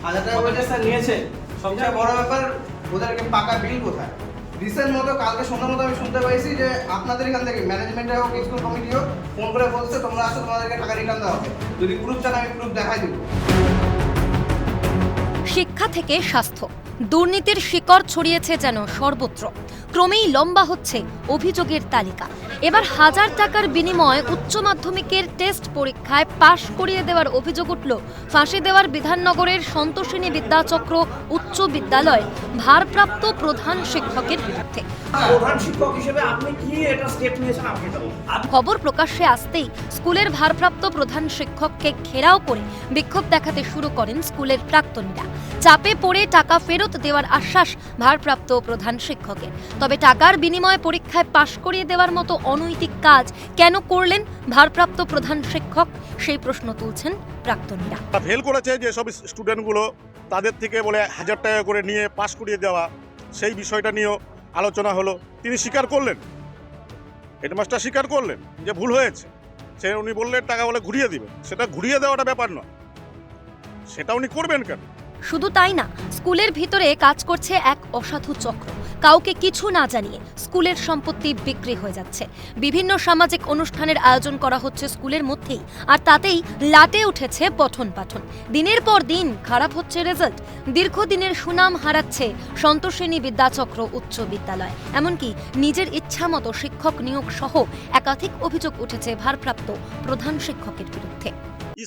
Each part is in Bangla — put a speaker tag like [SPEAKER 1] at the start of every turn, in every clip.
[SPEAKER 1] 1000 টাকা করে স্যার নিয়েছে, সবচেয়ে বড় ব্যাপার ওদেরকে পাকা বিল কোথায়? রিসেন্ট মতো কালকে সন্ধ্যা মতো আমি শুনতে পাইছি যে আপনাদের এখান থেকে ম্যানেজমেন্টে হোক স্কুল কমিটিও ফোন করে বলছে তোমরা আসো, তোমাদেরকে টাকা রিটার্ন দেওয়া হবে। যদি প্রুফ চান আমি প্রুফ দেখাই দিব।
[SPEAKER 2] শিক্ষা থেকে স্বাস্থ্য, দুর্নীতির শিকড় ছড়িয়েছে যেন সর্বত্র। ক্রমেই লম্বা হচ্ছে অভিযোগের তালিকা। এবার 1000 টাকার বিনিময়ে উচ্চ মাধ্যমিকের টেস্ট পরীক্ষায় পাশ করিয়ে দেওয়ার অভিযোগ উঠল ফাঁসি দেওয়ার বিধাননগরের সন্তোষিনী বিদ্যাচক্র উচ্চ বিদ্যালয়ের ভারপ্রাপ্ত প্রধান শিক্ষকের বিরুদ্ধে।
[SPEAKER 3] প্রধান শিক্ষক হিসেবে আপনি কি এটা স্টেপ নিয়েছেন আপনি এটা বলুন।
[SPEAKER 2] খবর প্রকাশ্যে আসতেই স্কুলের ভারপ্রাপ্ত প্রধান শিক্ষককে ঘেরাও করে বিক্ষোভ দেখাতে শুরু করেন স্কুলের প্রাক্তনীরা। চাপে পড়ে টাকা ফেরত দেওয়ার আশ্বাস ভারপ্রাপ্ত প্রধান শিক্ষকের। তবে টাকার বিনিময়ে পরীক্ষায় পাশ করিয়ে দেওয়ার মতো অনৈতিক কাজ কেন করলেন ভারপ্রাপ্ত প্রধান শিক্ষক, সেই প্রশ্ন তুলছেন প্রাক্তনীরা।
[SPEAKER 4] ফেল করেছে যে সব স্টুডেন্টগুলো, তাদের থেকে বলে 1000 টাকা করে নিয়ে পাশ করিয়ে দেওয়া, সেই বিষয়টা নিয়েও আলোচনা হলো। তিনি স্বীকার করলেন, হেডমাস্টার স্বীকার করলেন যে ভুল হয়েছে। উনি বললেন টাকা বলে ঘুরিয়ে দিবেন, সেটা ঘুরিয়ে দেওয়াটা ব্যাপার নয়, সেটা উনি করবেন কেন?
[SPEAKER 2] শুধু তাই না, স্কুলের ভিতরে কাজ করছে এক অসাধু চক্র। কাউকে কিছু না জানিয়ে স্কুলের সম্পত্তি বিক্রি হয়ে যাচ্ছে। বিভিন্ন সামাজিক অনুষ্ঠানের আয়োজন করা হচ্ছে স্কুলের মধ্যেই, আর তাতেই লাটে উঠেছে পঠন পাঠন। দিনের পর দিন খারাপ হচ্ছে রেজাল্ট। দীর্ঘদিনের সুনাম হারাচ্ছে সন্তোষিনী বিদ্যাচক্র উচ্চ বিদ্যালয়। এমনকি নিজের ইচ্ছামতো শিক্ষক নিয়োগ সহ একাধিক অভিযোগ উঠেছে ভারপ্রাপ্ত প্রধান শিক্ষকের বিরুদ্ধে।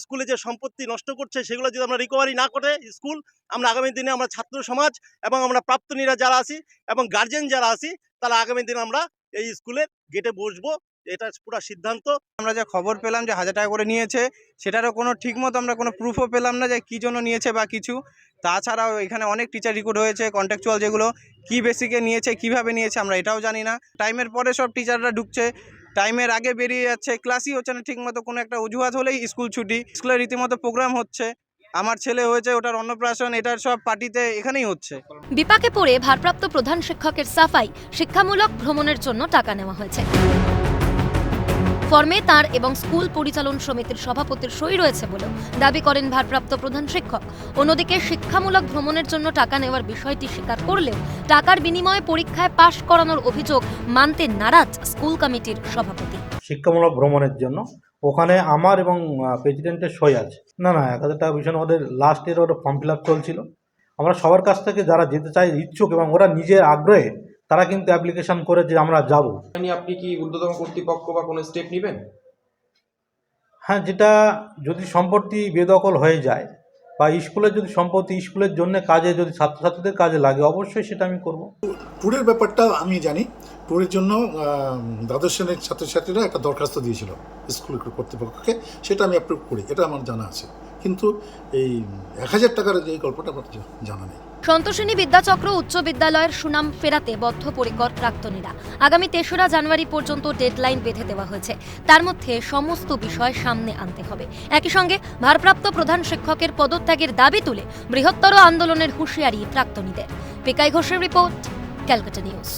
[SPEAKER 5] স্কুলে যে সম্পত্তি নষ্ট করছে সেগুলো যদি আমরা রিকভারি না করে স্কুল, আমরা আগামী দিনে আমরা ছাত্র সমাজ এবং আমরা প্রাক্তনীরা যারা আছি এবং গার্জেন যারা আছি, তারা আগামী দিনে আমরা এই স্কুলের গেটে বসবো। এটা পুরো সিদ্ধান্ত।
[SPEAKER 1] আমরা যে খবর পেলাম যে 1000 টাকা করে নিয়েছে, সেটারও কোনো ঠিক মতো আমরা কোনো প্রুফও পেলাম না যে কী জন্য নিয়েছে বা কিছু। তাছাড়াও এখানে অনেক টিচার রিক্রুট হয়েছে, কন্ট্রাকচুয়াল যেগুলো কি বেসিকে নিয়েছে, কিভাবে নিয়েছে আমরা এটাও জানি না। টাইমের পরে সব টিচাররা ঢুকছে, টাইমের আগে বেরিয়ে যাচ্ছে, ক্লাসই হচ্ছে না ঠিক মতো। কোনো একটা অজুহাত হলেই স্কুল ছুটি। স্কুলে রীতিমতো প্রোগ্রাম হচ্ছে, আমার ছেলে হয়েছে ওটার অন্নপ্রাশন, এটার সব পার্টিতে এখানেই হচ্ছে।
[SPEAKER 2] বিপাকে পড়ে ভারপ্রাপ্ত প্রধান শিক্ষকের সাফাই, শিক্ষামূলক ভ্রমণের জন্য টাকা নেওয়া হয়েছে। ফর্মে তার এবং স্কুল পরিচালন সমিতির সভাপতির সই রয়েছে বলেও দাবি করেন ভারপ্রাপ্ত প্রধান শিক্ষক। অন্যদিকে শিক্ষামূলক ভ্রমণের জন্য টাকা নেওয়ার বিষয়টি স্বীকার করলেও টাকার বিনিময়ে পরীক্ষায় পাশ করানোর অভিযোগ মানতে নারাজ স্কুল কমিটির সভাপতি।
[SPEAKER 6] শিক্ষামূলক ভ্রমণের জন্য ওখানে আমার এবং প্রেসিডেন্টের সই আছে। না 1000 টাকা বিষয় ওদের লাস্ট ইয়ার ওটা ফর্ম ফিল আপ চলছিল। আমরা সবার কাছ থেকে যারা যেতে চাই ইচ্ছুক এবং ওরা নিজের আগ্রহে তারা কিন্তু অ্যাপ্লিকেশন করে যে আমরা যাব।
[SPEAKER 7] আপনি কি ঊর্ধ্বতন কর্তৃপক্ষ বা কোনো স্টেপ নেবেন?
[SPEAKER 6] হ্যাঁ, যেটা যদি সম্পত্তি বেদখল হয়ে যায় বা স্কুলের যদি সম্পত্তি স্কুলের জন্য কাজে যদি ছাত্রছাত্রীদের কাজে লাগে, অবশ্যই সেটা আমি করব।
[SPEAKER 8] ট্যুরের ব্যাপারটা আমি জানি। ট্যুরের জন্য দ্বাদশ শ্রেণীর ছাত্রছাত্রীরা একটা দরখাস্ত দিয়েছিল স্কুল কর্তৃপক্ষকে, সেটা আমি অ্যাপ্রুভ করি, এটা আমার জানা আছে। কিন্তু এই 1000 টাকার যে গল্পটা আমার জানা নেই।
[SPEAKER 2] সন্তোষিনী বিদ্যাচক্র উচ্চ বিদ্যালয়ের সুনাম ফেরাতে বদ্ধপরিকর প্রাক্তনীরা। আগামী 3রা জানুয়ারি পর্যন্ত ডেডলাইন বেঁধে দেওয়া হয়েছে। তার মধ্যে সমস্ত বিষয় সামনে আনতে হবে। একই সঙ্গে ভারপ্রাপ্ত প্রধান শিক্ষকের পদত্যাগের দাবি তুলে বৃহত্তর আন্দোলনের হুঁশিয়ারি প্রাক্তনীদের। পিকাই ঘোষের রিপোর্ট, ক্যালকাটা নিউজ।